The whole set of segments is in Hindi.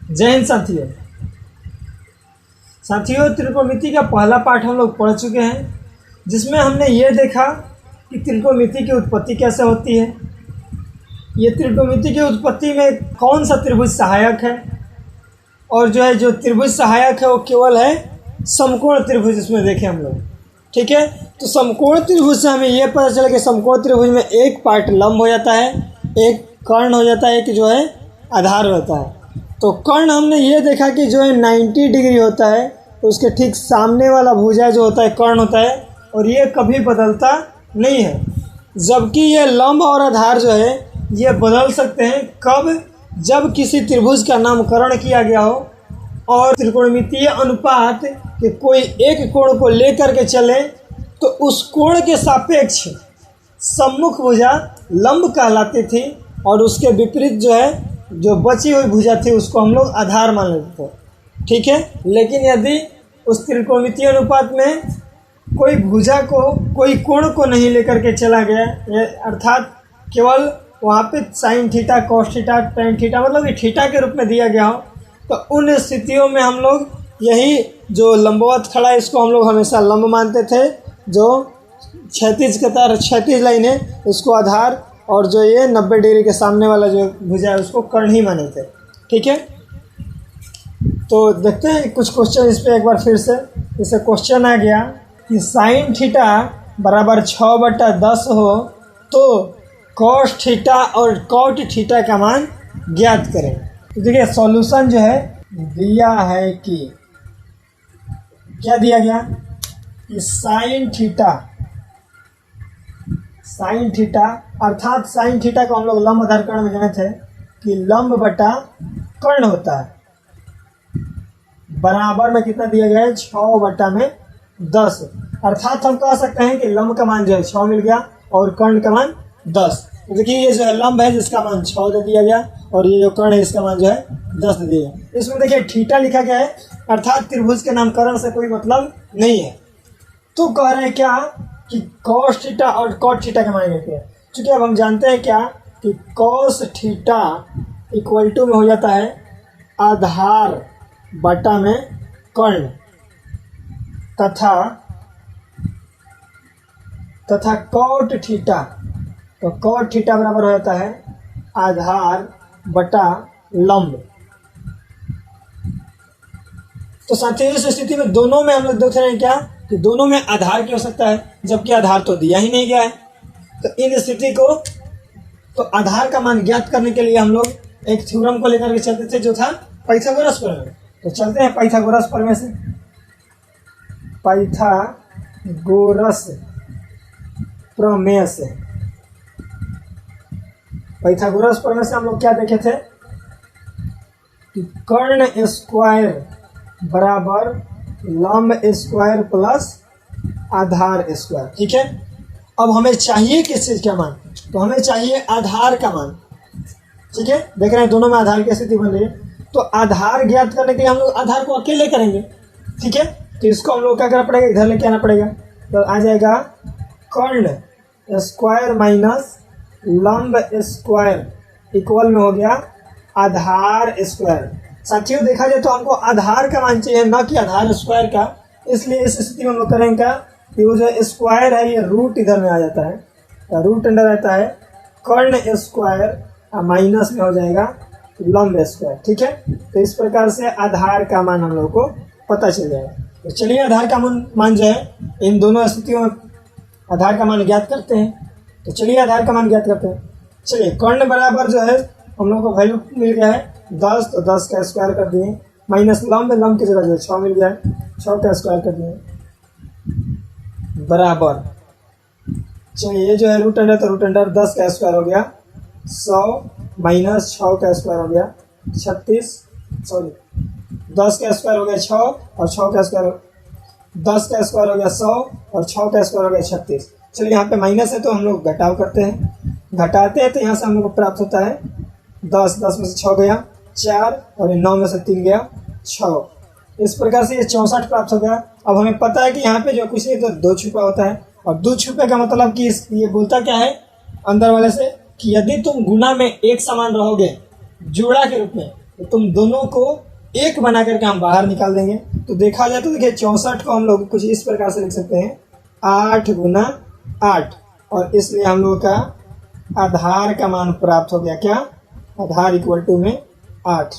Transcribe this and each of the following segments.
जय हिंद साथियों। त्रिकोणमिति का पहला पाठ हम लोग पढ़ चुके हैं, जिसमें हमने ये देखा कि त्रिकोणमिति की उत्पत्ति कैसे होती है। ये त्रिकोणमिति की उत्पत्ति में कौन सा त्रिभुज सहायक है, और जो त्रिभुज सहायक है वो केवल है समकोण त्रिभुज। इसमें देखें हम लोग, ठीक है। तो समकोण त्रिभुज से हमें ये पता चला कि समकोण त्रिभुज में एक पार्ट लंब हो जाता है, एक कर्ण हो जाता है, एक जो है आधार होता है। तो कर्ण हमने ये देखा कि जो है 90 डिग्री होता है, तो उसके ठीक सामने वाला भुजा जो होता है कर्ण होता है, और ये कभी बदलता नहीं है। जबकि ये लंब और आधार जो है ये बदल सकते हैं कब, जब किसी त्रिभुज का नामकरण किया गया हो और त्रिकोणमितीय अनुपात के कोई एक कोण को लेकर के चले, तो उस कोण के सापेक्ष सम्मुख भुजा लंब कहलाती थी, और उसके विपरीत जो बची हुई भुजा थी उसको हम लोग आधार मान लेते थे, ठीक है। लेकिन यदि उस त्रिकोणमितीय अनुपात में कोई भुजा को, कोई कोण को नहीं लेकर के चला गया, अर्थात केवल वहाँ पे sign theta, cos theta, tan theta, मतलब कि थीटा के रूप में दिया गया हो, तो उन स्थितियों में हम लोग यही जो लंबवत खड़ा है इसको हम लोग हमेशा लंब मानते थे, जो क्षैतिज कतार, क्षैतिज लाइन है उसको आधार, और जो ये 90 डिग्री के सामने वाला जो भुजा है उसको कर्ण ही माने थे, ठीक है। तो देखते हैं कुछ क्वेश्चन इस पर एक बार फिर से। जैसे क्वेश्चन आ गया कि साइन थीटा बराबर 6/10 हो तो कॉस थीटा और कॉट थीटा का मान ज्ञात करें। तो देखिए सॉल्यूशन जो है दिया है कि क्या दिया गया कि साइन थीटा अर्थात साइन थीटा को हम लोग लंब आधार कर्ण में जाने थे कि लंब बटा कर्ण होता है, बराबर में कितना दिया गया है 6/10। अर्थात हम कह सकते हैं कि लंब का मान जो है 6 मिल गया और कर्ण का मान 10। देखिए ये जो है लंब है जिसका मान 6 दे दिया गया, और ये जो कर्ण है इसका मान जो है 10 दे दिया गया। इसमें देखिए थीटा लिखा गया है, अर्थात त्रिभुज के नामकरण से कोई मतलब नहीं है। तो कह रहे हैं क्या कि कॉस थीटा और कॉट थीटा का मान लेते हैं, क्योंकि अब हम जानते हैं क्या कि कॉस थीटा इक्वल टू में हो जाता है आधार बटा में कर्ण, तथा कॉट थीटा, तो कॉट थीटा बराबर हो जाता है आधार बटा लंब। तो साथियों इस स्थिति में दोनों में हम लोग देख रहे हैं क्या कि दोनों में आधार की आवश्यकता है, जबकि आधार तो दिया ही नहीं गया है। तो इन स्थिति को, तो आधार का मान ज्ञात करने के लिए हम लोग एक थ्योरम को लेकर के चलते थे जो था पाइथागोरस प्रमेय। तो चलते हैं पाइथागोरस प्रमेय से। पाइथागोरस प्रमेय से हम लोग क्या देखे थे कि कर्ण स्क्वायर बराबर लंब स्क्वायर प्लस आधार स्क्वायर, ठीक है। अब हमें चाहिए किस चीज़ का मान, तो हमें चाहिए आधार का मान, ठीक है। देख रहे हैं दोनों में आधार की स्थिति बन रही है, तो आधार ज्ञात करने के लिए हम लोग आधार को अकेले करेंगे, ठीक है। तो इसको हम लोग क्या करना पड़ेगा, इधर लेके आना पड़ेगा। तो आ जाएगा कर्ण स्क्वायर माइनस लंब स्क्वायर इक्वल में हो गया आधार स्क्वायर। साथियों देखा जाए तो हमको आधार का मान चाहिए, ना कि आधार स्क्वायर का। इसलिए इस स्थिति में हम लोग करेंगे क्या कि वो जो स्क्वायर है ये रूट इधर में आ जाता है, रूट अंडर रहता है कर्ण स्क्वायर माइनस में हो जाएगा लंब स्क्वायर, ठीक है। तो इस प्रकार से आधार का मान हम लोग को पता चल जाएगा। तो चलिए आधार का मान जो है इन दोनों स्थितियों में आधार का मान ज्ञात करते हैं। तो चलिए आधार का मान ज्ञात करते हैं। चलिए कर्ण बराबर जो है हम लोग को वैल्यू मिल गया है 10, तो 10 का स्क्वायर कर दिए, माइनस लंब की जगह जो 6 मिल गया है, 6 का स्क्वायर कर दिए, बराबर चलिए ये जो है रूट अंडर, तो रूट अंडर 10 का स्क्वायर हो गया 100 माइनस 6 का स्क्वायर हो गया 36, सॉरी 10 का स्क्वायर हो गया 6 और 6 का स्क्वायर, 10 का स्क्वायर हो गया 100 और 6 का स्क्वायर हो गया 36। चलिए यहाँ पे माइनस है तो हम लोग घटाव करते हैं, घटाते हैं तो यहाँ से हम लोग को प्राप्त होता है 10 में से 6 गया 4 और 9 में से 3 गया 6। इस प्रकार से ये 64 प्राप्त हो गया। अब हमें पता है कि यहाँ पे जो कुछ नहीं तो 2 छुपा होता है, और 2 छुपे का मतलब कि ये बोलता क्या है अंदर वाले से कि यदि तुम गुना में एक समान रहोगे जोड़ा के रूप में, तो तुम दोनों को एक बना करके हम बाहर निकाल देंगे। तो देखा जाए तो देखिए 64 को हम लोग कुछ इस प्रकार से लिख सकते हैं 8 गुना 8, और इसलिए हम लोग का आधार का मान प्राप्त हो गया। क्या? आधार इक्वल टू में 8।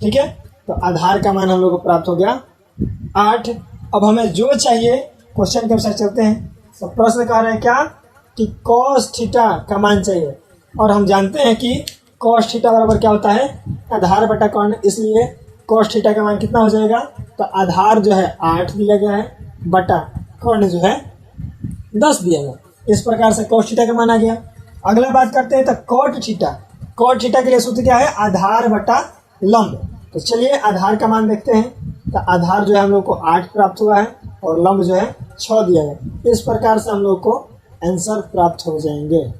ठीक है, तो आधार का मान हम लोग को प्राप्त हो गया 8। अब हमें जो चाहिए क्वेश्चन के अनुसार चलते हैं। तो प्रश्न कह रहे हैं क्या कि cos थीटा का मान चाहिए, और हम जानते हैं कि cos थीटा बराबर क्या होता है? आधार बटा कर्ण। इसलिए cos थीटा का मान कितना हो जाएगा? तो आधार जो है 8 दिया गया है बटा कर्ण जो है 10 दिया गया। इस प्रकार से cos थीटा का मान आ गया। अगला बात करते हैं तो cot थीटा। cot थीटा के लिए सूत्र क्या है? आधार बटा लंब। तो चलिए आधार का मान देखते हैं। तो आधार जो है हम लोग को 8 प्राप्त हुआ है और लंब जो है 6 दिया गया। इस प्रकार से हम लोग को आंसर प्राप्त हो जाएंगे।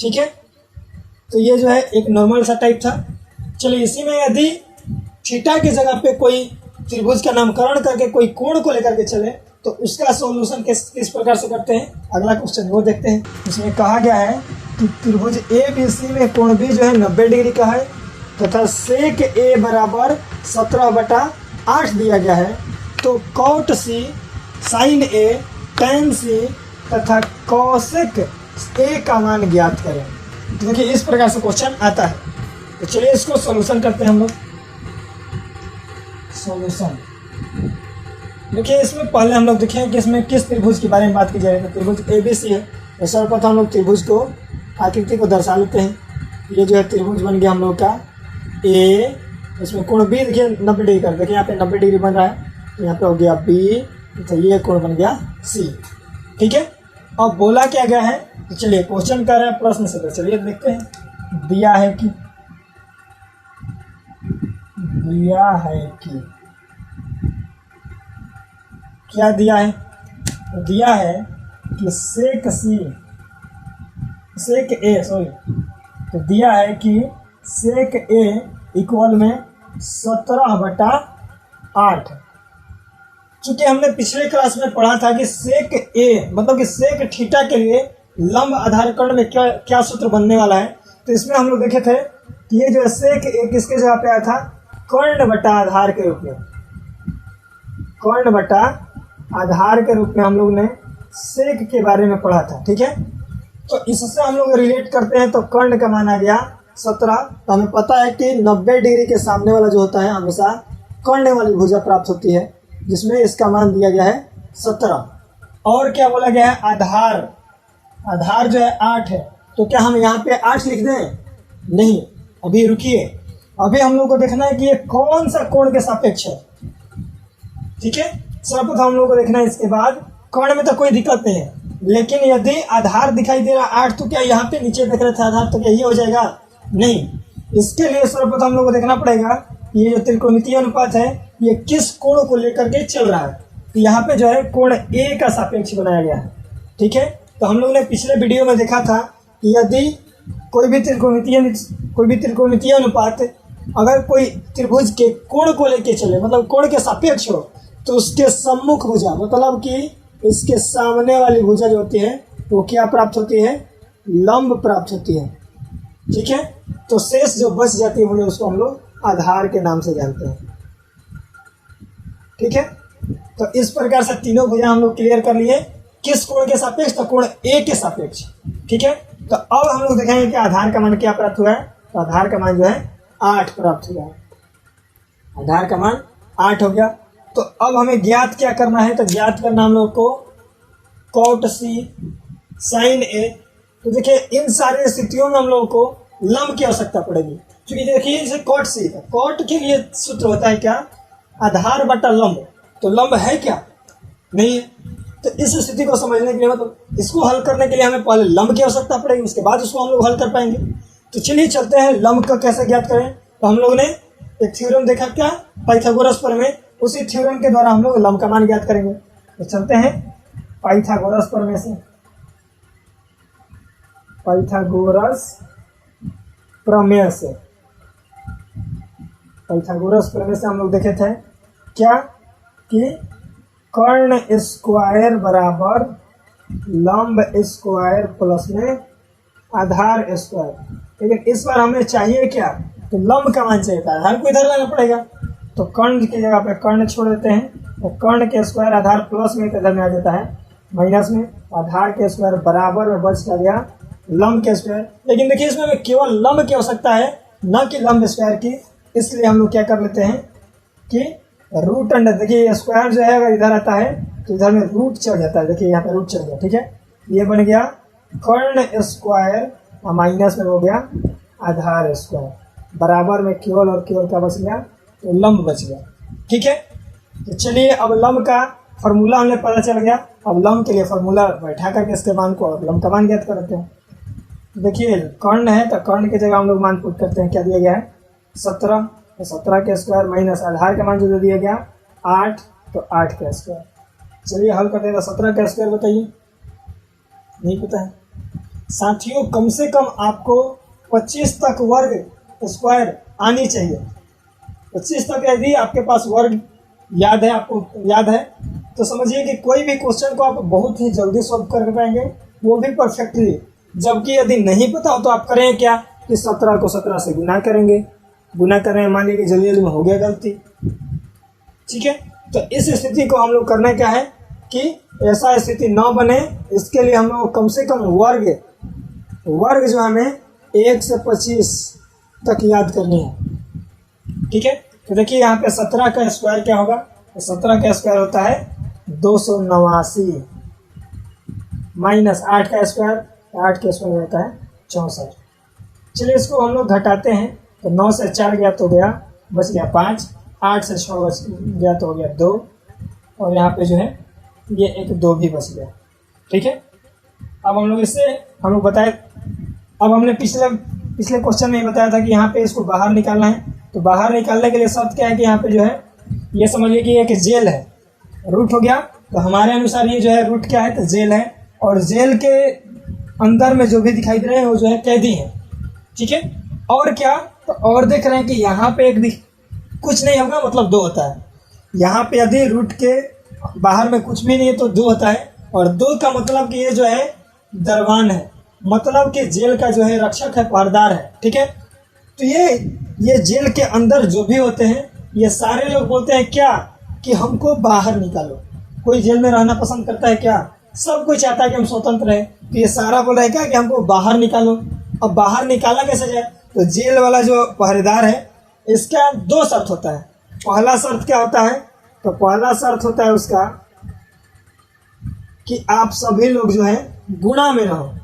ठीक है, तो ये जो है एक नॉर्मल सा टाइप था। चलिए इसी में यदि थीटा की जगह पे कोई त्रिभुज का नामकरण करके कोई कोण को लेकर के चले तो उसका सॉल्यूशन किस प्रकार से करते हैं, अगला क्वेश्चन वो देखते हैं। इसमें कहा गया है कि त्रिभुज ABC में कोण B जो है 90 डिग्री का है तथा सेक A बराबर 17/8 दिया गया है। तो cot C, sin A, tan C तथा cosec A का मान ज्ञात करें। तो देखिए इस प्रकार से क्वेश्चन आता है। तो चलिए इसको सॉल्यूशन करते हैं हम लोग। सॉल्यूशन देखिए, इसमें पहले हम लोग देखें कि इसमें किस त्रिभुज के बारे में बात की जाए। तो त्रिभुज ABC है। तो सर्वप्रथम हम लोग त्रिभुज को आकृति को दर्शा लेते हैं। ये जो है त्रिभुज बन गया हम लोग का A, इसमें कोण B देखिए 90 डिग्री कर, देखिए यहाँ पे 90 डिग्री बन रहा है। तो यहाँ पे हो गया B, तो ये कोण बन गया C। ठीक है, अब बोला क्या गया है? तो चलिए क्वेश्चन कर रहे हैं प्रश्न से। तो चलिए देखते हैं। दिया है कि क्या दिया है? तो दिया है कि सेक A तो दिया है कि सेक A इक्वल में 17/8। चूंकि हमने पिछले क्लास में पढ़ा था कि सेक A मतलब कि सेक थीटा के लिए लंब आधार कर्ण में क्या सूत्र बनने वाला है। तो इसमें हम लोग देखे थे कि ये जो है सेक A किसके जगह पे आया था? कर्ण बटा आधार के रूप में। कर्ण बटा आधार के रूप में हम लोग ने सेक के बारे में पढ़ा था। ठीक है, तो इससे हम लोग रिलेट करते हैं। तो कर्ण का मान आ गया 17। तो हमें पता है कि 90 डिग्री के सामने वाला जो होता है हमेशा कर्ण वाली भुजा प्राप्त होती है, जिसमें इसका मान दिया गया है 17। और क्या बोला गया है? आधार जो है 8 है। तो क्या हम यहाँ पे 8 लिख दें? नहीं, अभी रुकिए। अभी हम लोग को देखना है कि ये कौन सा कोण के सापेक्ष है। ठीक है, सर्वप्रथम हम लोग को देखना है। इसके बाद कर्ण में तो कोई दिक्कत नहीं है, लेकिन यदि आधार दिखाई दे रहा 8 तो क्या यहाँ पे नीचे देख रहे थे आधार, तो क्या ये हो जाएगा? नहीं। इसके लिए सर्वप्रथम हम लोग को देखना पड़ेगा ये जो त्रिकोणमितीय अनुपात है ये किस कोण को लेकर के चल रहा है। तो यहाँ पे जो है कोण A का सापेक्ष बनाया गया है। ठीक है, तो हम लोग ने पिछले वीडियो में देखा था कि यदि कोई भी त्रिकोणमितीय अनुपात अगर कोई त्रिभुज के कोण को लेके चले, मतलब कोण के सापेक्ष हो, तो उसके सम्मुख भुजा मतलब कि इसके सामने वाली भुजा जो होती है वो क्या प्राप्त होती है? लंब प्राप्त होती है। ठीक है, तो शेष जो बच जाती है भुजा उसको हम लोग आधार के नाम से जानते हैं। ठीक है, तो इस प्रकार से तीनों भुजा हम लोग क्लियर कर लिए। किस कोण के सापेक्ष? तो कोण A के सापेक्ष। ठीक है, तो अब हम लोग देखेंगे कि आधार का मान क्या प्राप्त हुआ है। तो आधार का मान जो है 8 प्राप्त हुआ है। आधार का मान 8 हो गया। तो अब हमें ज्ञात क्या करना है? तो ज्ञात करना हम लोग को cot C, sin A। तो देखिए इन सारी स्थितियों में हम लोग को लंब की आवश्यकता पड़ेगी, क्योंकि देखिए जैसे cot C है, cot के लिए सूत्र होता है क्या? आधार बटा लंब। तो लंब है क्या? नहीं है। तो इस स्थिति को समझने के लिए मतलब इसको हल करने के लिए हमें पहले लंब की आवश्यकता पड़ेगी, उसके बाद उसको हम लोग हल कर पाएंगे। तो चलिए चलते हैं लंब का कैसे ज्ञात करें। तो हम लोग ने एक थ्योरम देखा क्या? पाइथागोरस प्रमेय। उसी थ्योरम के द्वारा हम लोग लंब का मान ज्ञात करेंगे। तो चलते हैं पाइथागोरस प्रमेय से। पाइथागोरस प्रमेय से हम लोग देखे थे क्या कि कर्ण स्क्वायर बराबर लंब स्क्वायर प्लस में आधार स्क्वायर। लेकिन इस बार हमें चाहिए क्या? तो लंब का मान चाहिए था, आधार को इधर लाना पड़ेगा। तो कर्ण की जगह पे कर्ण छोड़ देते हैं, तो कर्ण के स्क्वायर आधार प्लस में इधर में आ जाता है माइनस में, आधार के स्क्वायर बराबर में बच गया लंब के स्क्वायर। लेकिन देखिए इसमें हमें केवल लंब की आवश्यकता है, न कि लंब स्क्वायर की, इसलिए हम लोग क्या कर लेते हैं कि रूट अंडर, देखिए स्क्वायर जो है अगर इधर आता है तो इधर में रूट चढ़ जाता है, देखिए यहाँ पे रूट चढ़ गया, ठीक है। ये बन गया कर्ण स्क्वायर और माइनस में हो गया आधार स्क्वायर, बराबर में केवल और केवल क्या बच गया, तो लंब बच गया, ठीक है। तो चलिए अब लंब का फॉर्मूला हमें पता चल गया। अब लंब के लिए फॉर्मूला बैठा करके इसके मान को अब लंब का मान ज्ञात करते हैं। देखिए कर्ण है तो कर्ण की जगह हम लोग मान पुट करते हैं, क्या दिया गया है 17, तो 17 के स्क्वायर माइनस आधार का मान जो दिया गया 8, तो 8 का स्क्वायर। चलिए हल करते हैं। 17 का स्क्वायर बताइए, नहीं पता है साथियों। कम से कम आपको 25 तक वर्ग स्क्वायर आनी चाहिए। 25 तक यदि आपके पास वर्ग याद है, आपको याद है, तो समझिए कि कोई भी क्वेश्चन को आप बहुत ही जल्दी सॉल्व कर पाएंगे, वो भी परफेक्टली। जबकि यदि नहीं पता हो तो आप करें क्या कि 17 को 17 से गुना करेंगे, गुना कर रहे हैं, मान लीजिए जल्दी जल्दी में हो गया गलती, ठीक है। तो इस स्थिति को हम लोग करना क्या है कि ऐसा स्थिति न बने, इसके लिए हम लोग कम से कम वर्ग जो हमें 1 से 25 तक याद करनी है, ठीक है। तो देखिए यहाँ पे 17 का स्क्वायर क्या होगा, तो 17 का स्क्वायर होता है 289 माइनस 8 का स्क्वायर, 8 का स्क्वायर होता है 64। चलिए इसको हम लोग घटाते हैं, तो 9 से 4 गया तो गया बच गया 5, 8 से 6 बच गया तो हो गया 2, और यहाँ पे जो है ये एक 2 भी बच गया, ठीक है। अब हम लोग इससे हम लोग बताए, अब हमने पिछले क्वेश्चन में ही बताया था कि यहाँ पे इसको बाहर निकालना है। तो बाहर निकालने के लिए शर्त क्या है कि यहाँ पे जो है ये समझिए कि एक जेल है, रूट हो गया, तो हमारे अनुसार ये जो है रूट क्या है, तो जेल है, और जेल के अंदर में जो भी दिखाई दे रहे हैं वो जो है कैदी है, ठीक है। और क्या, तो और देख रहे हैं कि यहाँ पे एक कुछ नहीं होगा मतलब 2 होता है। यहाँ पे यदि रूट के बाहर में कुछ भी नहीं है तो 2 होता है, और 2 का मतलब कि ये जो है दरवान है, मतलब कि जेल का जो है रक्षक है, पहरेदार है, ठीक है। तो ये जेल के अंदर जो भी होते हैं ये सारे लोग बोलते हैं क्या कि हमको बाहर निकालो। कोई जेल में रहना पसंद करता है क्या, सब कोई चाहता है कि हम स्वतंत्र रहें। तो ये सारा बोल रहा है क्या कि हमको बाहर निकालो। अब बाहर निकाला कैसे जाए, तो जेल वाला जो पहरेदार है इसका 2 शर्त होता है। पहला शर्त क्या होता है, तो पहला शर्त होता है उसका कि आप सभी लोग जो है गुणा में रहो,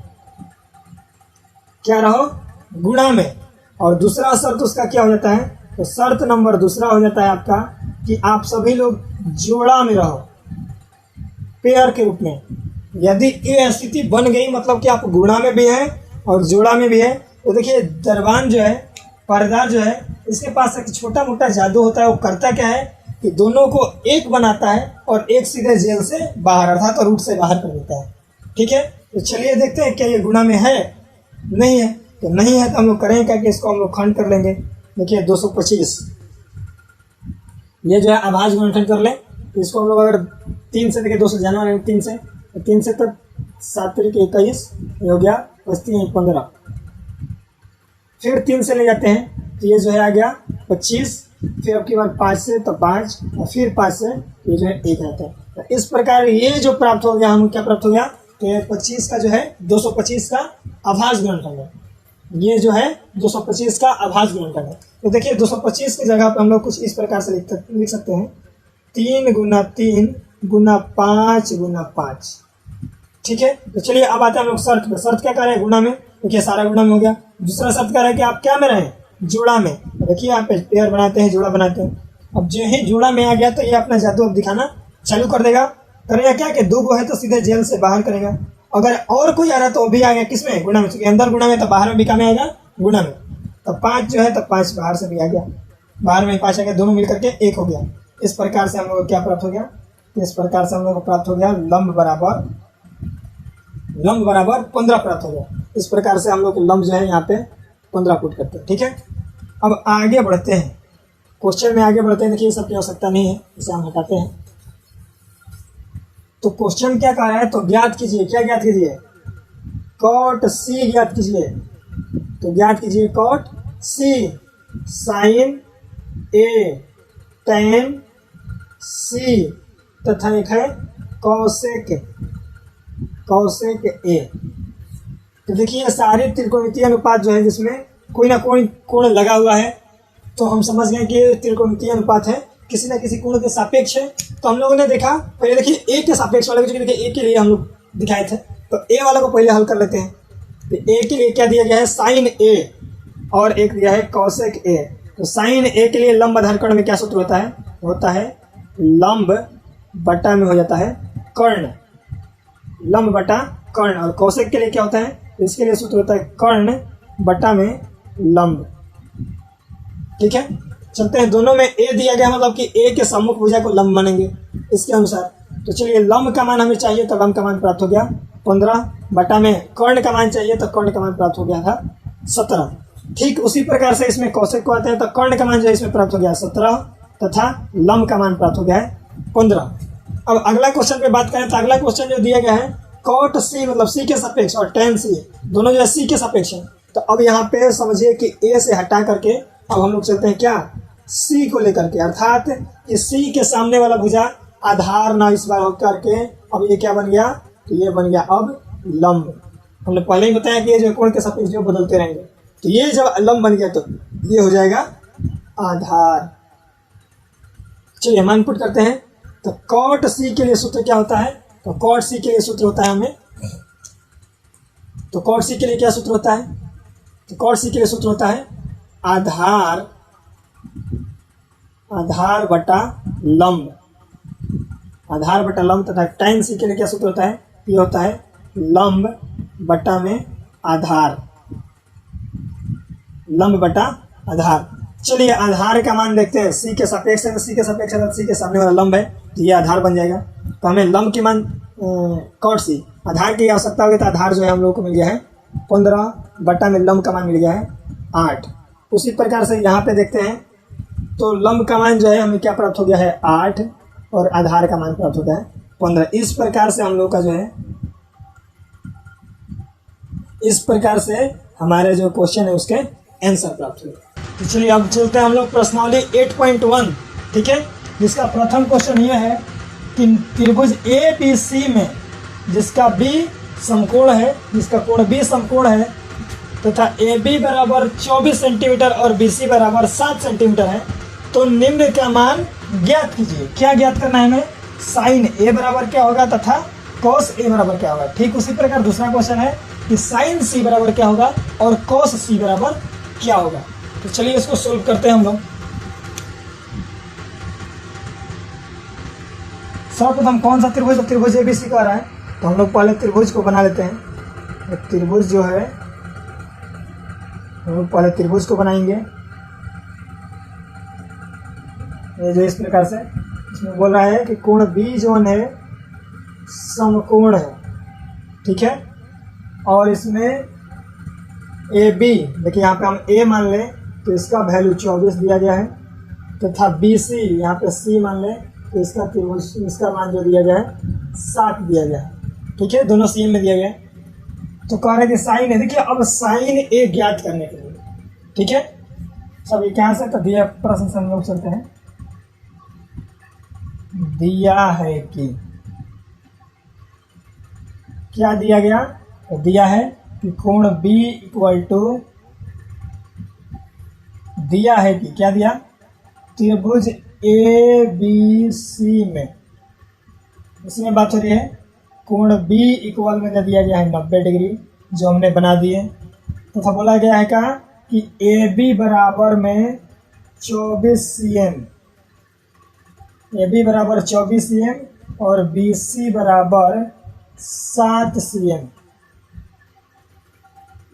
क्या रहो, गुणा में। और दूसरा शर्त उसका क्या हो जाता है, तो शर्त नंबर दूसरा हो जाता है आपका कि आप सभी लोग जोड़ा में रहो, पेयर के रूप में। यदि ये स्थिति बन गई मतलब कि आप गुणा में भी हैं और जोड़ा में भी है, तो देखिए दरबान जो है, पहरेदार जो है, इसके पास एक छोटा मोटा जादू होता है। वो करता क्या है कि दोनों को एक बनाता है और एक सीधे जेल से बाहर अर्थात तो रूट से बाहर कर देता है, ठीक है। तो चलिए देखते हैं क्या ये गुणा में है, नहीं है। तो नहीं है तो हम लोग करेंगे क्या कि इसको हम लोग खंड कर लेंगे। देखिए 225 ये जो है अभाज्य गुणनखंड कर लें, तो इसको हम लोग अगर 3 से देखिए 200 जाना है 3 से, तो 3 से तक 7 तरीके 21 ये हो गया, बस 3 15, फिर 3 से ले जाते हैं तो ये जो है आ गया 25, फिर आपके बाद 5 से तो 5, और फिर 5 से ये जो है 1 रहता है। तो इस प्रकार ये जो प्राप्त हो गया, हम क्या प्राप्त हो गया, तो ये 25 का जो है 225 का अभाज्य गुणनखंड है। ये जो है 225 का अभाज्य गुणनखंड है। तो देखिए 225 की जगह पे हम लोग कुछ इस प्रकार से लिख सकते हैं 3 गुना 3 गुना 5 गुना 5, ठीक है। तो चलिए अब आते हैं हम लोग शर्त पे। शर्त क्या कर रहे हैं, गुणा में, देखिए सारा गुणा में हो गया। दूसरा शर्त क्या है कि आप क्या में रहें, जोड़ा में। देखिए यहाँ पे पेयर बनाते हैं, जोड़ा बनाते हैं। अब जो ही जोड़ा में आ गया तो ये अपना जादू अब दिखाना चालू कर देगा। करेगा क्या कि 2 है तो सीधे जेल से बाहर करेगा। अगर और कोई आ रहा तो वो भी आ गया किसमें, गुणा में, क्योंकि अंदर गुणा में तो बाहर में भी काम आएगा गुणा में। तो 5 जो है तो 5 बाहर से भी आ गया, बाहर में 5 आ गया, दोनों मिलकर के 1 हो गया। इस प्रकार से हम लोग को क्या प्राप्त हो गया, इस प्रकार से हम लोग को प्राप्त हो गया लंब बराबर 15 प्राप्त हो गया। इस प्रकार से हम लोग लंब जो है यहाँ पे 15 पुट करते हैं, ठीक है। अब आगे बढ़ते हैं, क्वेश्चन में आगे बढ़ते हैं। देखिए सब की आवश्यकता नहीं है, इसे हम हटाते हैं। तो क्वेश्चन क्या कह रहा है, तो ज्ञात कीजिए, क्या ज्ञात कीजिए, कॉट सी ज्ञात कीजिए। तो ज्ञात कीजिए कॉट सी, साइन ए tan सी तथा एक है कॉसेक ए। तो देखिए ये सारे त्रिकोणमितीय अनुपात जो है जिसमें कोई ना कोई कोण लगा हुआ है, तो हम समझ गए कि ये त्रिकोणमितीय अनुपात है, किसी न किसी कोण के सापेक्ष है। तो हम लोगों ने देखा पहले, देखिए ए के सापेक्ष वाले को देखिए ए के लिए हम लोग दिखाए थे, तो ए वाला को पहले हल कर लेते हैं। तो ए के लिए क्या दिया गया है, साइन ए, और एक दिया है कॉसेक ए। तो साइन ए के लिए लंब आधार कर्ण में क्या सूत्र होता है लंब बटा में हो जाता है कर्ण, लंब बटा कर्ण। और कौशिक के लिए क्या होता है, इसके लिए सूत्र होता है कर्ण बटा में लंब। ठीक है, चलते हैं। दोनों में ए दिया गया मतलब कि ए के सम्मुख भुजा को लंब मानेंगे इसके अनुसार। तो चलिए लंब का मान हमें चाहिए, तो लंब का मान प्राप्त हो गया 15 बटा में कर्ण का मान चाहिए, तो कर्ण का मान प्राप्त हो गया था 17। ठीक उसी प्रकार से इसमें कौशिक को आते हैं, तो कर्ण का मान जो है इसमें प्राप्त हो गया 17 तथा लंब का मान प्राप्त हो गया है 15। अब अगला क्वेश्चन पे बात करें, तो अगला क्वेश्चन जो दिया गया है कॉट सी मतलब सी के सापेक्ष और tan सी दोनों जो है सी के सापेक्ष है। तो अब यहाँ पे समझिए कि ए से हटा करके अब हम लोग चलते हैं क्या, सी को लेकर के, अर्थात कि सी के सामने वाला भुजा आधार ना इस बार होकर के अब ये क्या बन गया, तो ये बन गया अब लंब। हमने पहले ही बताया कि ये जो कोण के सापेक्ष जो बदलते रहेंगे, तो ये जब लंब बन गया तो ये हो जाएगा आधार। चलिए हम इनपुट करते हैं। तो कॉट सी के लिए सूत्र क्या होता है, तो कॉट सी के लिए सूत्र होता है हमें, तो कॉट सी के लिए क्या सूत्र होता है, तो कॉट सी के लिए सूत्र होता है आधार बटा लंब, आधार बटा लंब। तथा tan सी के लिए क्या सूत्र होता है, ये होता है लंब बटा में आधार, लंब बटा आधार। चलिए आधार का मान देखते हैं, सी के सापेक्ष है, सी के सापेक्ष है, सी के सामने वाला लंब है, तो ये आधार बन जाएगा। तो हमें लंब के मान कॉट सी, आधार की आवश्यकता होगी, तो आधार जो है हम लोग को मिल गया है 15 बटा में लंब का मान मिल गया है 8। उसी प्रकार से यहाँ पे देखते हैं, तो लंब का मान जो है हमें क्या प्राप्त हो गया है 8 और आधार का मान प्राप्त हो गया है 15। इस प्रकार से हम लोग का जो है, इस प्रकार से हमारे जो क्वेश्चन है उसके आंसर प्राप्त हुए। तो चलिए अब चलते हैं हम लोग प्रश्नावली 8.1। ठीक है, जिसका प्रथम क्वेश्चन ये है कि त्रिभुज ए बी सी में जिसका बी समकोण है, जिसका कोण बी समकोण है तथा ए बी बराबर 24 सेंटीमीटर और बी सी बराबर 7 सेंटीमीटर है, तो निम्न का मान ज्ञात कीजिए। क्या ज्ञात करना है हमें, साइन ए बराबर क्या होगा तथा कॉस ए बराबर क्या होगा। ठीक उसी प्रकार दूसरा क्वेश्चन है कि साइन सी बराबर क्या होगा और कॉस सी बराबर क्या होगा। तो चलिए इसको सोल्व करते हैं हम लोग। सर्वप्रथम कौन सा त्रिभुज, त्रिभुज एबीसी का रहा है, तो हम लोग पहले त्रिभुज को बना लेते हैं। त्रिभुज जो है हम लोग पहले त्रिभुज को बनाएंगे। ये जो इस प्रकार से इसमें बोल रहा है कि कोण बी जो है समकोण है। ठीक है, और इसमें ए बी, देखिए यहाँ पे हम ए मान लें तो इसका वैल्यू 24 दिया गया है, तथा बी सी यहाँ पे सी मान लें तो इसका त्रिभुज, इसका मान जो दिया गया है 7 दिया गया है। ठीक है, दोनों सेम में दिया गया है। तो कह रहे थे साइन है, देखिए अब साइन ए ज्ञात करने के लिए, ठीक है सब ये क्या से, तो दिया प्रश्न से हम लोग चलते हैं। दिया है कि क्या दिया गया, तो दिया है कि कोण B इक्वल टू, दिया है कि क्या दिया, त्रिभुज ए बी सी में, इसमें बात हो रही है कोण B इक्वल में दिया गया है 90 डिग्री, जो हमने बना दिए। तथा बोला गया है कहा कि ए बी बराबर में 24 cm, ए बी बराबर 24 cm और बी सी बराबर 7 cm,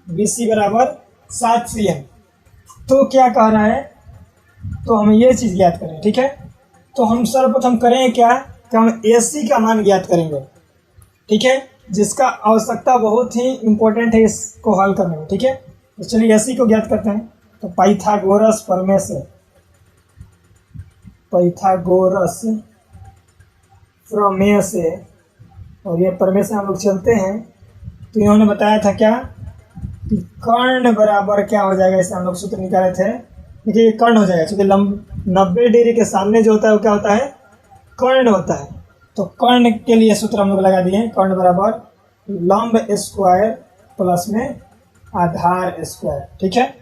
बी सी बराबर 7 cm। तो क्या कह रहा है, तो हमें ये चीज़ ज्ञात करें। ठीक है, तो हम सर्वप्रथम करें क्या कि हम ए सी का मान ज्ञात करेंगे। ठीक है, जिसका आवश्यकता बहुत ही इम्पोर्टेंट है इसको हल करने में। ठीक है, तो चलिए ए सी को ज्ञात करते हैं। तो पाइथागोरस प्रमेय से, पाइथागोरस प्रमेय से, और ये प्रमेय से हम लोग चलते हैं। तो इन्होंने बताया था क्या कि कर्ण बराबर क्या हो जाएगा, इसे हम लोग सूत्र निकाले थे देखिए ये कर्ण हो जाएगा, क्योंकि लंब 90 डिग्री के सामने जो होता है वो क्या होता है, कर्ण होता है। तो कर्ण के लिए सूत्र हम लोग लगा दिए, कर्ण बराबर लंब स्क्वायर प्लस में आधार स्क्वायर। ठीक है,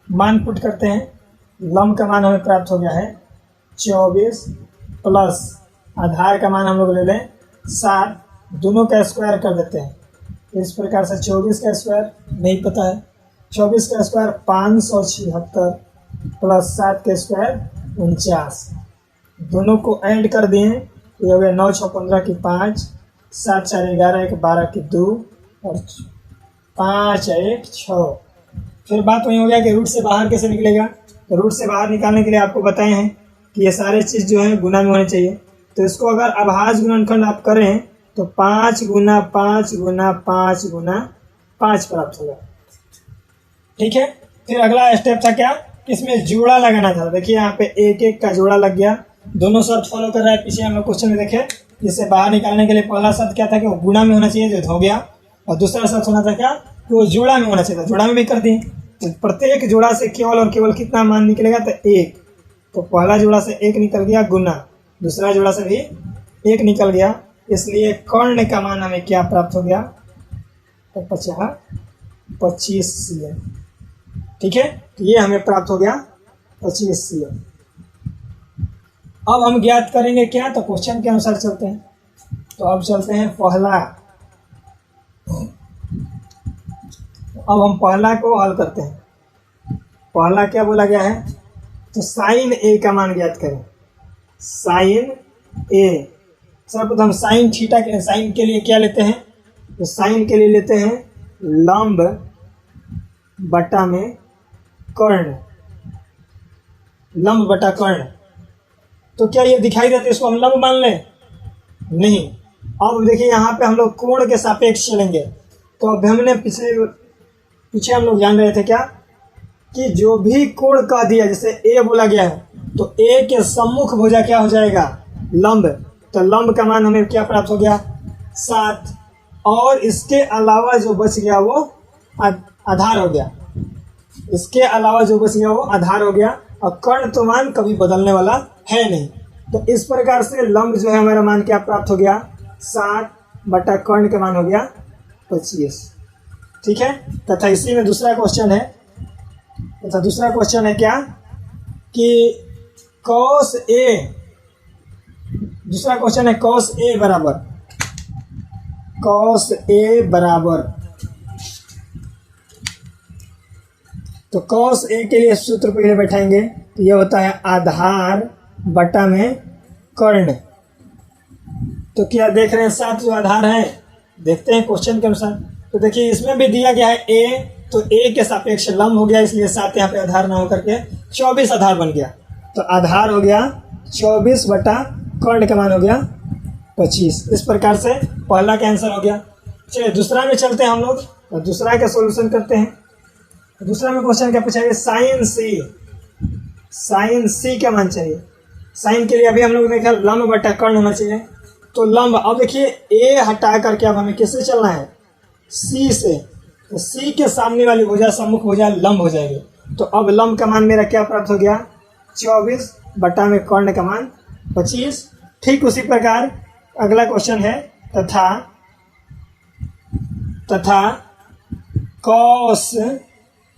मान पुट करते हैं। लंब का मान हमें प्राप्त हो गया है 24 प्लस आधार का मान हम लोग ले लें 7, दोनों का स्क्वायर कर देते हैं। इस प्रकार से 24 का स्क्वायर नहीं पता है, 24 का स्क्वायर 576 प्लस 7 का स्क्वायर 49, दोनों को ऐड कर दिए। ये हो गया 9 6 15 की 5, 7 4 11 1 12 की 2 और 5 1 6। फिर बात वही हो गया कि रूट से बाहर कैसे निकलेगा। तो रूट से बाहर निकालने के लिए आपको बताए हैं कि ये सारे चीज़ जो है गुना में होने चाहिए। तो इसको अगर अभाज्य गुणनखंड आप करें तो 5 गुना 5 गुना 5 गुना 5 प्राप्त होगा। ठीक है, फिर अगला स्टेप था क्या, इसमें जोड़ा लगाना था। देखिए यहाँ पे 1 1 का जोड़ा लग गया, दोनों शर्त फॉलो कर रहा है। पीछे हम लोग क्वेश्चन में देखे, इससे बाहर निकालने के लिए पहला शर्त क्या था कि वो गुणा में होना चाहिए, जो हो गया। और दूसरा शर्त होना था क्या कि वो जोड़ा में होना चाहिए था, जोड़ा में भी कर दिए। तो प्रत्येक जोड़ा से केवल और केवल कितना मान निकलेगा, तो 1। तो पहला जोड़ा से 1 निकल गया गुना, दूसरा जोड़ा से भी 1 निकल गया, इसलिए कर्ण का मान हमें क्या प्राप्त हो गया, तो 25 cm। ठीक है, तो ये हमें प्राप्त हो गया 25 cm। अब हम ज्ञात करेंगे क्या, तो क्वेश्चन के अनुसार चलते हैं। तो अब चलते हैं पहला, अब हम पहला को हल करते हैं। पहला क्या बोला गया है, तो साइन ए का मान ज्ञात करें। साइन ए, सर्वप्रथम साइन थीटा के, साइन के लिए क्या लेते हैं, तो साइन के लिए लेते हैं लंब बटा में कर्ण, लंब बटा कर्ण। तो क्या ये दिखाई देता है, इसको हम लंब मान लें, नहीं। अब देखिए यहाँ पे हम लोग कोण के सापेक्ष चलेंगे। तो अब हमने पीछे हम लोग जान रहे थे क्या कि जो भी कोण कह दिया, जैसे ए बोला गया है, तो ए के सम्मुख भुजा क्या हो जाएगा, लंब। तो लंब का मान हमें क्या प्राप्त हो गया, 7, और इसके अलावा जो बच गया वो आधार हो गया, इसके अलावा जो बच गया वो आधार हो गया। और कर्ण तो मान कभी बदलने वाला है नहीं। तो इस प्रकार से लंब जो है हमारा मान क्या प्राप्त हो गया, 7 बटा कर्ण का मान हो गया 25। ठीक है, तथा इसी में दूसरा क्वेश्चन है, तथा दूसरा क्वेश्चन है क्या कि cos a, दूसरा क्वेश्चन है cos a बराबर, तो cos a के लिए सूत्र पहले बैठाएंगे। तो ये होता है आधार बटा में कर्ण। तो क्या देख रहे हैं, 7 जो आधार है, देखते हैं क्वेश्चन के अनुसार। तो देखिए इसमें भी दिया गया है a, तो a के सापेक्ष लंब हो गया, इसलिए 7 यहाँ पे आधार ना होकर के 24 आधार बन गया। तो आधार हो गया 24 बटा कर्ण का मान हो गया 25। इस प्रकार से पहला का आंसर हो गया। चलिए दूसरा में चलते हैं हम लोग, तो दूसरा का सॉल्यूशन करते हैं। तो दूसरा में क्वेश्चन क्या पूछा है, साइन सी का मान चाहिए। साइन के लिए अभी हम लोग देखा लंब बटा कर्ण होना चाहिए। तो लंब, अब देखिए ए हटा करके अब हमें किससे चलना है, सी से। तो सी के सामने वाली भुजा सम्मुख भुजा लंब हो जाएगी। तो अब लंब का मान मेरा क्या प्राप्त हो गया, 24 बटा में कर्ण का मान 25। ठीक उसी प्रकार अगला क्वेश्चन है, तथा कॉस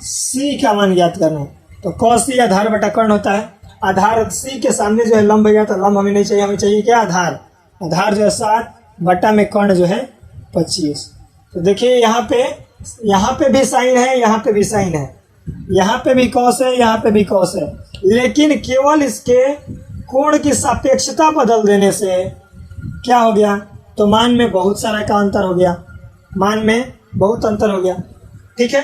सी का मान ज्ञात करना है। तो कॉस सी आधार बटा कर्ण होता है। आधार सी के सामने जो है लंब गया, तो लंब हमें नहीं चाहिए, हमें चाहिए क्या, आधार। आधार जो है 7 बटा में कर्ण जो है 25। तो देखिए यहाँ पे भी साइन है, यहाँ पे भी साइन है, यहाँ पे भी कॉस है, यहाँ पे भी कॉस है, लेकिन केवल इसके कोण की सापेक्षता बदल देने से क्या हो गया, तो मान में बहुत सारा का अंतर हो गया, मान में बहुत अंतर हो गया। ठीक है,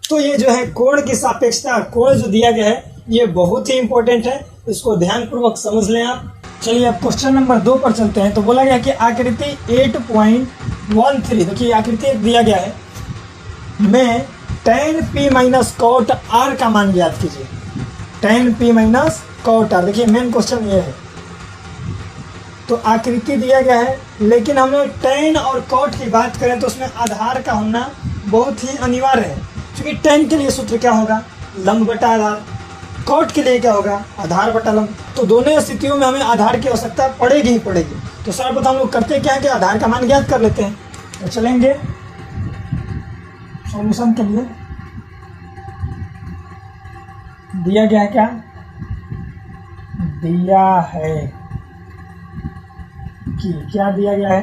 तो ये जो है कोण की सापेक्षता, कोण जो दिया गया है ये बहुत ही इंपॉर्टेंट है, इसको ध्यानपूर्वक समझ लें आप। चलिए अब क्वेश्चन नंबर 2 पर चलते हैं। तो बोला गया कि आकृति 8.13, देखिए आकृति दिया गया है, में tan p minus cot r का मान ज्ञात कीजिए। tan p minus cot r, देखिए मेन क्वेश्चन ये है। तो आकृति दिया गया है, लेकिन हमने tan और कॉट की बात करें तो उसमें आधार का होना बहुत ही अनिवार्य है, क्योंकि tan के लिए सूत्र क्या होगा, लंब बटा आधार। कॉट के लिए क्या होगा, आधार बटा लंब। तो दोनों स्थितियों में हमें आधार की आवश्यकता पड़ेगी ही पड़ेगी। तो सर्वप्रथम हम लोग करते क्या है कि आधार का मान ज्ञात कर लेते हैं। तो चलेंगे सॉल्यूशन के लिए। दिया गया है क्या, दिया है कि क्या दिया गया है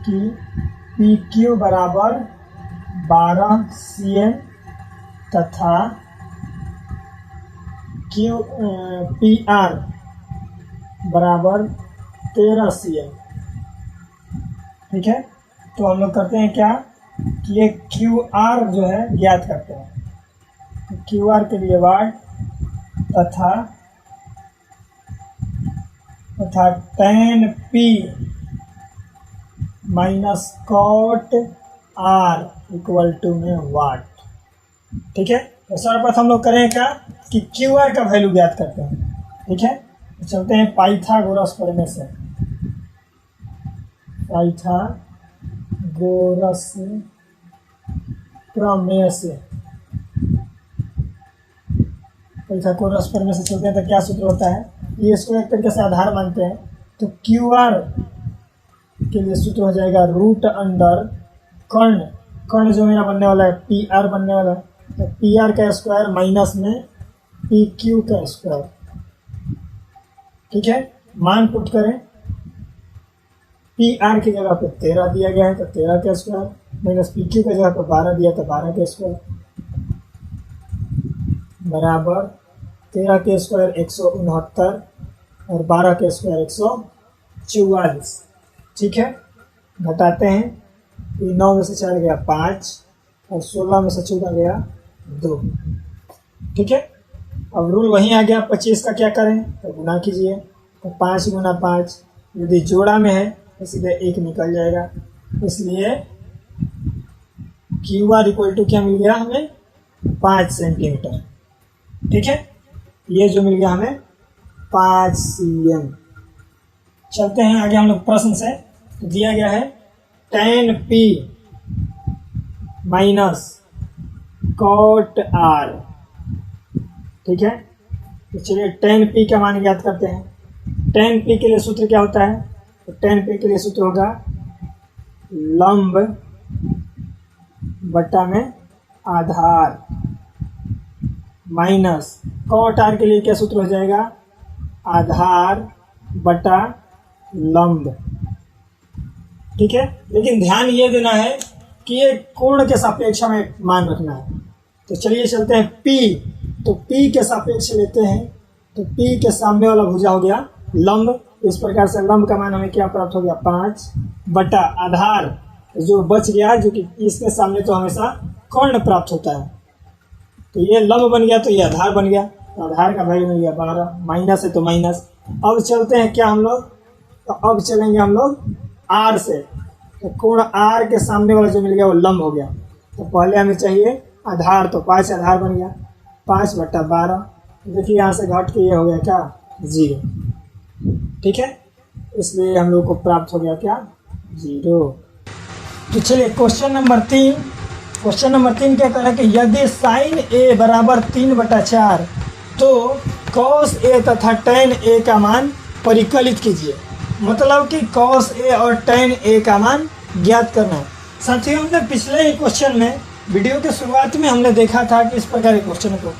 कि पी क्यू बराबर 12 CM तथा क्यू पी आर बराबर 13 CM। ठीक है, तो हम लोग करते हैं क्या कि ये क्यू आर जो है ज्ञात करते हैं। तो क्यू आर के लिए वाट तथा tan P minus cot R equal to में वाट। ठीक है, तो सर्वप्रथम हम लोग करें क्या कि क्यू आर का वैल्यू ज्ञात करते हैं। ठीक है, तो चलते हैं पाइथागोरस प्रमेय से। पाइथागोरस प्रमेय से पाइथागोरस प्रमेय से चलते हैं। तो क्या सूत्र होता है, ये इसको एक तरीके से आधार मानते हैं। तो क्यू आर के लिए सूत्र हो जाएगा रूट अंडर कर्ण, कर्ण जो मेरा बनने वाला है पी आर बनने वाला है। तो पी आर का स्क्वायर माइनस में पी क्यू का स्क्वायर। ठीक है, मान पुट करें, पी आर की जगह पे 13 दिया गया है तो 13 का स्क्वायर माइनस पी क्यू की जगह पे 12 दिया तो 12 का स्क्वायर बराबर 13 के स्क्वायर 169 और 12 के स्क्वायर 144। ठीक है, घटाते हैं, ये 9 में से 4 गया 5 और 16 में से 14 गया 2। ठीक है, अब रूल वहीं आ गया, 25 का क्या करें तो गुना कीजिए। तो 5 गुना 5 यदि जोड़ा में है तो सीधे 1 निकल जाएगा। इसलिए क्यू आर इक्वल टू क्या मिल गया हमें 5 सेंटीमीटर। ठीक है, ये जो मिल गया हमें 5 CM। चलते हैं आगे हम लोग प्रश्न से। तो दिया गया है tan P minus cot R। ठीक है, तो चलिए tan P का मान ज्ञात करते हैं। tan P के लिए सूत्र क्या होता है, तो tan P के लिए सूत्र होगा लंब बटा में आधार माइनस cot R के लिए क्या सूत्र हो जाएगा, आधार बटा लंब। ठीक है, लेकिन ध्यान ये देना है कि ये कोण के सापेक्ष में मान रखना है। तो चलिए चलते हैं P, तो P के सापेक्ष लेते हैं। तो P के सामने वाला भुजा हो गया लंब। इस प्रकार से लंब का मान हमें क्या प्राप्त हो गया 5 बटा आधार जो बच गया, जो कि इसके सामने तो हमेशा कर्ण प्राप्त होता है। तो ये लंब बन गया तो ये आधार बन गया। तो आधार का वैल्यू मिल गया 12, माइनस है तो माइनस। अब चलते हैं क्या हम लोग, तो अब चलेंगे हम लोग आर से। तो कोण आर के सामने वाला जो मिल गया वो लंब हो गया। तो पहले हमें चाहिए आधार, तो 5 आधार बन गया 5 बटा 12। देखिए यहाँ से घट के ये हो गया क्या 0। ठीक है, इसलिए हम लोग को प्राप्त हो गया क्या 0। तो चलिए क्वेश्चन नंबर 3। क्वेश्चन नंबर 3 क्या कह रहा है कि यदि साइन ए बराबर 3/4 तो कॉस ए तथा tan ए का मान परिकलित कीजिए। मतलब कि कॉस ए और tan ए का मान ज्ञात करना है। साथियों, हमने पिछले ही क्वेश्चन में वीडियो के शुरुआत में हमने देखा था कि इस प्रकार के क्वेश्चन को,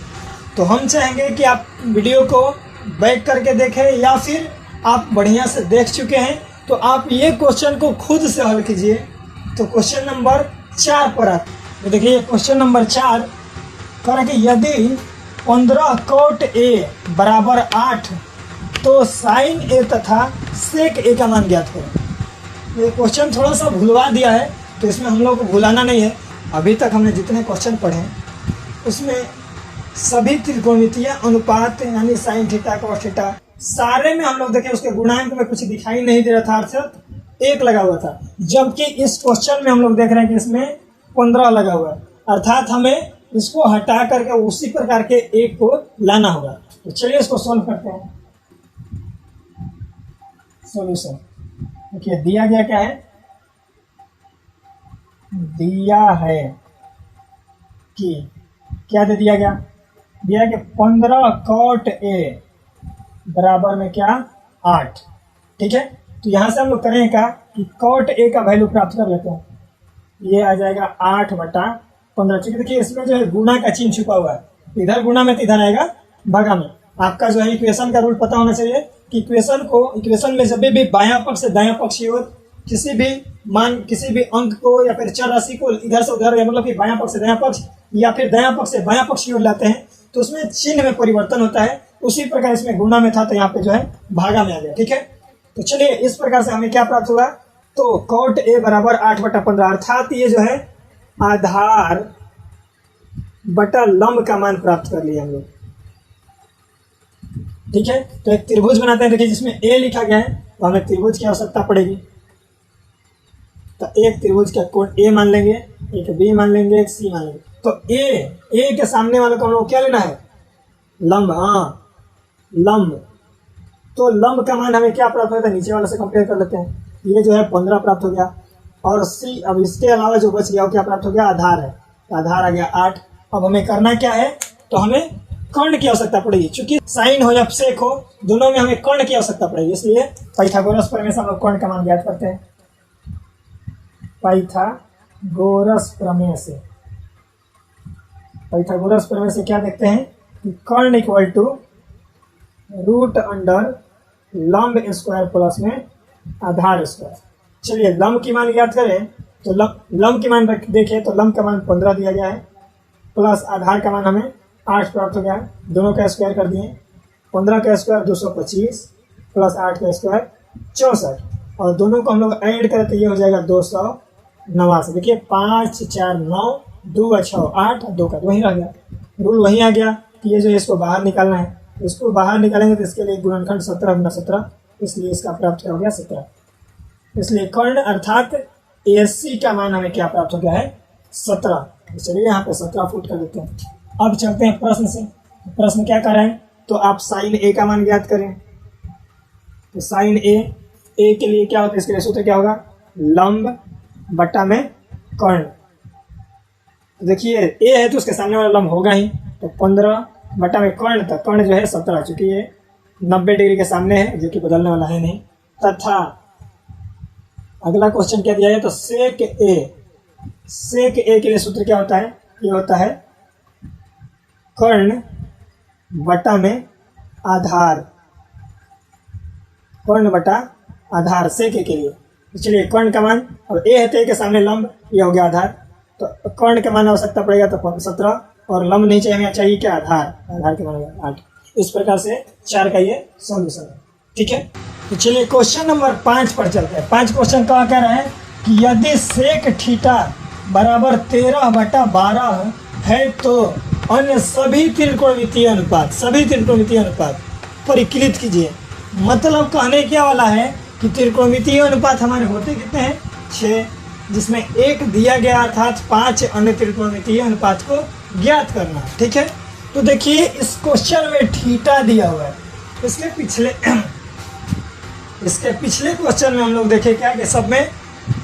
तो हम चाहेंगे कि आप वीडियो को बैक करके देखें या फिर आप बढ़िया से देख चुके हैं तो आप ये क्वेश्चन को खुद से हल कीजिए। तो क्वेश्चन नंबर 4 पर आते, तो देखिए क्वेश्चन नंबर 4 कह रहा है कि यदि 15 cot A बराबर 8 तो साइन ए तथा सेक ए का मान ज्ञात करें। ये क्वेश्चन थोड़ा सा भुलवा दिया है, तो इसमें हम लोग को भुलाना नहीं है। अभी तक हमने जितने क्वेश्चन पढ़े हैं उसमें सभी त्रिकोणमितीय अनुपात यानी साइन थीटा कॉस थीटा सारे में हम लोग देखें उसके गुणांक में कुछ दिखाई नहीं दे रहा था, अर्थात 1 लगा हुआ था। जबकि इस क्वेश्चन में हम लोग देख रहे हैं कि इसमें 15 लगा हुआ है, अर्थात हमें इसको हटा करके उसी प्रकार के 1 को लाना होगा। तो चलिए इसको सॉल्व करते हैं। सॉल्यूशन देखिए दिया गया क्या है, दिया है कि क्या दे दिया गया दिया कि 15 कॉट ए बराबर में क्या 8। ठीक है, तो यहाँ से हम लोग करेंगे क्या कि कॉट ए का वैल्यू प्राप्त कर लेते हैं। ये आ जाएगा 8/15। चूंकि देखिए इसमें जो है गुणा का चिन्ह छुपा हुआ है, इधर गुणा में तो इधर आएगा भागा में। आपका जो है इक्वेशन का रूल पता होना चाहिए कि इक्वेशन में जब भी बायां पक्ष से दायां पक्ष की ओर किसी भी अंक को या फिर चर राशि को इधर से उधर, मतलब कि बायां पक्ष से दायां पक्ष या फिर दायां पक्ष से बायां पक्ष की ओर लाते हैं तो उसमें चिन्ह में परिवर्तन होता है। उसी प्रकार इसमें गुणा में था तो यहाँ पे जो है भागा में आ गया। ठीक है, तो चलिए इस प्रकार से हमें क्या प्राप्त होगा, तो कॉट ए बराबर 8/15, अर्थात ये जो है आधार बटा लंब का मान प्राप्त कर लिया हम लोग। ठीक है, तो एक त्रिभुज बनाते हैं। देखिए जिसमें ए लिखा गया है तो हमें त्रिभुज की आवश्यकता पड़ेगी। तो एक त्रिभुज का कोण ए मान लेंगे, एक बी मान लेंगे, एक सी मान लेंगे। तो ए के सामने वाले को हम लोग क्या लेना है, लंब। हाँ, लंब। तो लंब का मान हमें क्या प्राप्त होता है, नीचे वाले से कंपेयर कर लेते हैं। ये जो है 15 प्राप्त हो गया और सी, अब इसके अलावा जो बच गया वो क्या प्राप्त हो गया, आधार है। तो आधार आ गया 8। अब हमें करना क्या है, तो हमें कर्ण की आवश्यकता पड़ेगी। चूंकि साइन हो या सेक हो, दोनों में हमें कर्ण की आवश्यकता पड़ेगी, इसलिए पाइथागोरस प्रमेय से हम लोग कर्ण का मान ज्ञात करते हैं। पाइथागोरस प्रमेय से क्या देखते हैं कि कर्ण इक्वल टू रूट अंडर लंब स्क्वायर प्लस में आधार स्क्वायर। चलिए लंब की मान ज्ञात करें तो लंब की मान देखें तो लंब का मान 15 दिया गया है, प्लस आधार का मान हमें 8 प्राप्त हो गया है। दोनों का स्क्वायर कर दिए, 15 का स्क्वायर 225 प्लस 8 का स्क्वायर 64, और दोनों को हम लोग ऐड करें तो ये हो जाएगा 289। देखिए 5 4 9 2 6 8 2 का वहीं रह गया। रूल वहीं आ गया कि ये जो इसको बाहर निकालना है, इसको बाहर निकालेंगे तो इसके लिए गुणनखंड 17 गुना 17, इसलिए इसका प्राप्त हो गया 17। इसलिए कर्ण अर्थात AC का मान हमें क्या प्राप्त हो गया है, 17। चलिए यहाँ पे 17 फुट कर देते हैं। अब चलते हैं प्रश्न से। प्रश्न क्या कर रहे हैं, तो आप साइन ए का मान ज्ञात करें। तो साइन ए के लिए क्या होता है, इसके लिए सूत्र क्या होगा, लंब बटा में कर्ण। तो देखिए ए है तो उसके सामने वाला लंब होगा ही, तो 15 बटा में कर्ण, तक कर्ण जो है 17, चूंकि ये 90 डिग्री के सामने है जो कि बदलने वाला है नहीं। तथा अगला क्वेश्चन क्या दिया है, तो सेक ए के लिए सूत्र क्या होता है, ये होता है कर्ण बटा में आधार, कर्ण बटा आधार सेक ए के लिए। तो चलिए कर्ण का मान, और ए है तो ए के सामने लंब, ये हो गया आधार, तो कर्ण का मान आवश्यकता पड़ेगा तो 17, और लंब नहीं चाहिए क्या, आधार के मान 8। इस प्रकार से 4 का ये सॉल्यूशन है। ठीक है, तो चलिए क्वेश्चन नंबर 5 पर चलते हैं। 5 क्वेश्चन क्या कह रहा है कि यदि सेक थीटा बराबर 13/12 है तो अन्य सभी त्रिकोणमितीय अनुपात परिकलित कीजिए। मतलब कहने क्या वाला है कि त्रिकोणमितीय अनुपात हमारे होते कितने हैं, 6, जिसमें एक दिया गया अर्थात 5 अन्य त्रिकोणमितीय अनुपात को ज्ञात करना। ठीक है, तो देखिए इस क्वेश्चन में थीटा दिया हुआ है। इसके पिछले क्वेश्चन में हम लोग देखे क्या कि सब में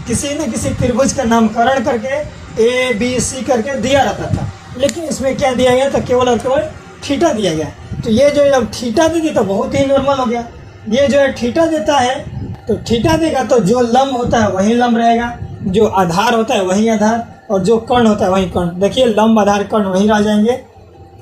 किसी न किसी त्रिभुज का नामकरण करके ABC करके दिया रहता था, लेकिन इसमें क्या दिया गया, तो केवल और केवल थीटा दिया गया। तो ये जो जब थीटा दे दी तो बहुत ही नॉर्मल हो गया। ये जो है थीटा देता है, तो थीटा देगा तो जो लंब होता है वही लंब रहेगा, जो आधार होता है वही आधार, और जो कर्ण होता है वही कर्ण। देखिए लंब आधार कर्ण वहीं रह जाएंगे।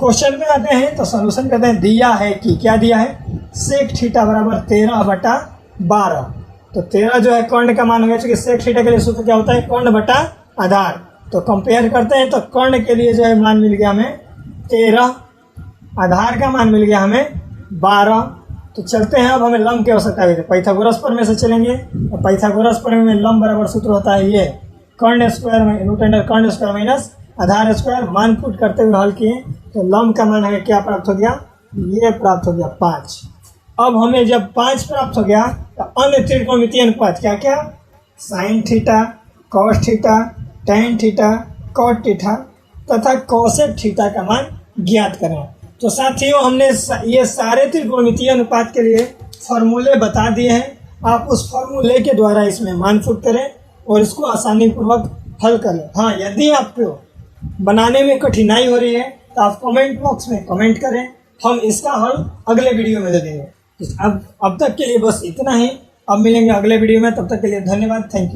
क्वेश्चन में आते हैं तो सॉल्यूशन करते हैं। दिया है कि क्या दिया है, सेक थीटा बराबर 13/12। तो 13 जो है कर्ण का मान हो गया, क्योंकि सेक थीटा के लिए सूत्र क्या होता है, कर्ण बटा आधार। तो कंपेयर करते हैं तो कर्ण के लिए जो है मान मिल गया हमें 13, आधार का मान मिल गया हमें 12। तो चलते हैं, अब हमें लंब की आवश्यकता है। पाइथागोरस प्रमेय से चलेंगे, और पाइथागोरस प्रमेय में लंब बराबर सूत्र होता है ये कर्ण स्क्वायर में रूट अंडर कर्ण स्क्वायर माइनस आधार स्क्वायर। मान पुट करते हुए हल किए तो लंब का मान हमें क्या प्राप्त हो गया, ये प्राप्त हो गया 5। अब हमें जब 5 प्राप्त हो गया तो अन्य त्रिकोणमितीय अनुपात क्या क्या, sine theta, cos theta, tan theta, cot theta तथा कोसेक थीटा का मान ज्ञात करें। तो साथियों हमने ये सारे त्रिकोणमितीय अनुपात के लिए फॉर्मूले बता दिए हैं। आप उस फॉर्मूले के द्वारा इसमें मान पुट करें और इसको आसानी पूर्वक हल करें। हाँ, यदि आपको बनाने में कठिनाई हो रही है तो आप कमेंट बॉक्स में कमेंट करें, हम इसका हल अगले वीडियो में दे देंगे। अब तक के लिए बस इतना ही। अब मिलेंगे अगले वीडियो में, तब तक के लिए धन्यवाद, थैंक यू।